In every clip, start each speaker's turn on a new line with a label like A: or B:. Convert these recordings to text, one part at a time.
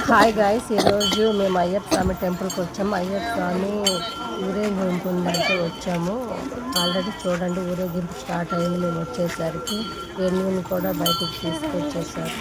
A: Hi guys, ఈరోజు మేము అయ్యప్ప స్వామి టెంపుల్కి వచ్చాము. అయ్యప్ప స్వామి ఊరేగింపు ఉందంటే వచ్చాము. ఆల్రెడీ చూడండి ఊరేగింపు స్టార్ట్ అయింది. మేము వచ్చేసరికి వెన్యూని కూడా బయటికి తీసుకొచ్చేసారు.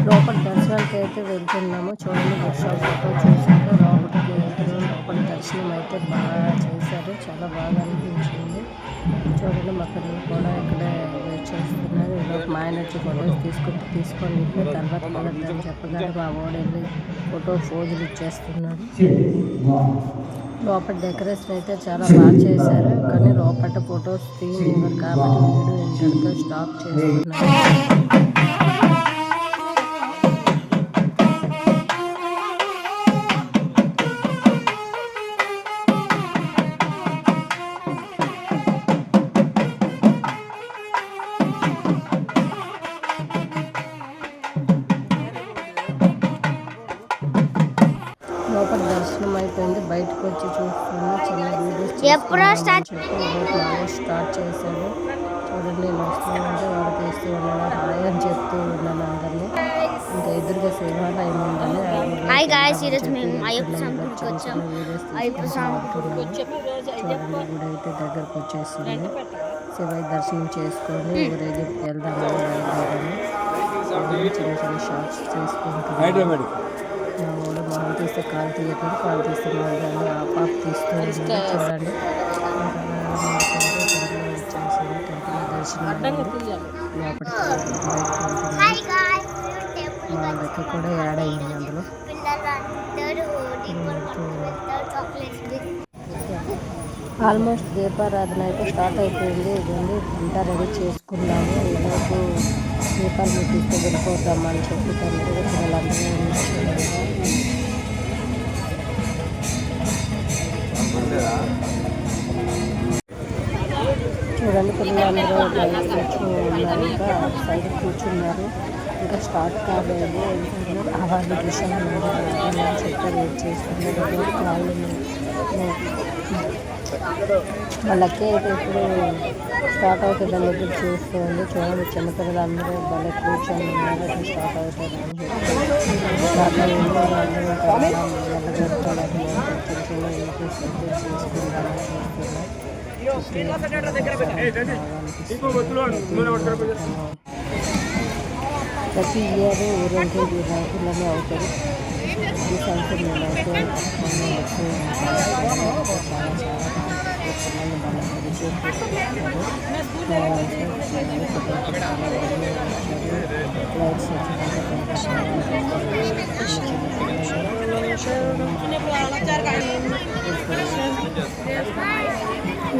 A: లోపల దర్శనానికి అయితే వెళ్తున్నాము. చూడండి వర్షాలు చూసారు. లోపలికి వెళ్తున్నాము. లోపల దర్శనం అయితే బాగా చేశారు. చాలా బాగా అనిపించింది. చూడండి మా పిల్లలు కూడా ఇక్కడ వెయిట్ చేస్తున్నారు. ఈలోపు మా ఆయన వచ్చి ఫొటోస్ తీసుకొని తర్వాత కలద్దని చెప్పగానే మా వాడు వెళ్ళి ఫోజులు ఇచ్చేస్తున్నాడు. లోపల డెకరేషన్ అయితే చాలా బాగా చేశారు. కానీ లోపల ఫొటోస్ తీయనివ్వరు కాబట్టి వీడియో ఇంతటితో స్టాప్ చేస్తున్నారు. లోపల దర్శనం అయిపోయింది. బయటకు వచ్చి చూస్తున్నా చిన్న వీడియోస్ స్టార్ట్ చేశాడు. చూడండి నేను వస్తానంటే వాడు తీస్తూ ఉన్నాను. హాయ్ అని చెప్తూ ఉన్నాను అందరినీ. ఇంకా ఎదురుగా శివాలయం ఉందని చూడండి గుడి అయితే దగ్గరకు వచ్చేసింది. శివయ్య దర్శనం చేసుకొని ఊరేగింపుకి వెళ్దామని చిన్న చిన్న షార్ట్స్ చేసుకుంటున్నాను. మనం తీస్తే కాలు తీయట్లేదు, కాలు తీస్తే దాన్ని ఆపాప తీస్తూ చూడండి. మా దగ్గర కూడా యాడ్ అయ్యింది అందులో. ఆల్మోస్ట్ దీపారాధన అయితే స్టార్ట్ అయిపోయింది. ఇదండి అంతా రెడీ చేసుకున్నాము. ఈలోపు దీపాలు ముట్టిస్తే వెళ్ళిపోతామని చెప్పి తొందరగా పిల్లలందరూ చూడండి పిల్లలందరూ కూర్చున్నారు. ఇంకా సైడ్ కూర్చున్నారు. ఇంకా స్టార్ట్ కాలేదు. అవార్డు విషయం చెప్పి వెయిట్ చేస్తున్నారు. వాళ్ళకి అయితే ఇప్పుడు స్టార్ట్ అవుతుందని ఎదురు చూస్తుంది. చూడండి చిన్నపిల్లలు అందరూ వాళ్ళ కూర్చొని ఉన్నారు. స్టార్ట్ అవుతుందని చెప్పి స్టార్ట్ అయ్యింది. ప్రతి ఇయర్ ఊరేగింపు ఇలానే అవుతుంది. ఈ సంవత్సరం నేనైతే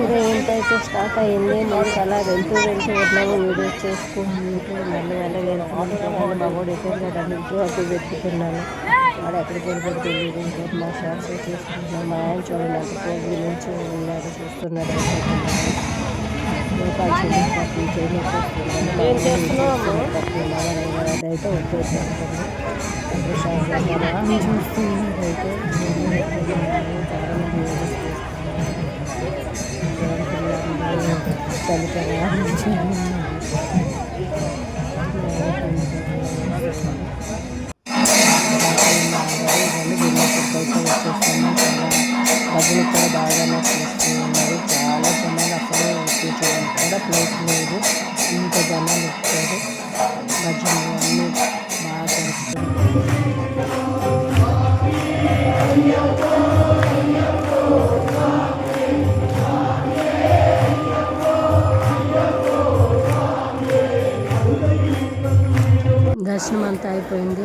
A: ఊరేగింపు స్టార్ట్ అయింది. నేను అలా వెళ్తూ ఉన్నాము. వీడియోస్ చేసుకుంటూ మళ్ళీ వెళ్తున్నాను. మా వాడు ఎక్కడ అటు వెతుకుతున్నాను. వాడు ఎక్కడికి వెళ్ళిపోతే తెలియదు. ఇంకోటి మా షార్ట్స్ చేసుకుంటున్నాను. మా ఆయన చూడండి అంత పోగి నుంచి ఉన్నాడు చూస్తున్నాడు. అదైతే వచ్చేసేస్తుంది. చూస్తున్నదైతే భజన కూడా బాగానే చేస్తూ ఉన్నారు. చాలా జనాలు అసలు కూర్చోడానికి కూడా ప్లేస్ లేదు. ఇంత జనాలు ఇచ్చారు. భజనలు అన్నీ బాగా చేస్తున్నారు. దర్శనం అంతా అయిపోయింది.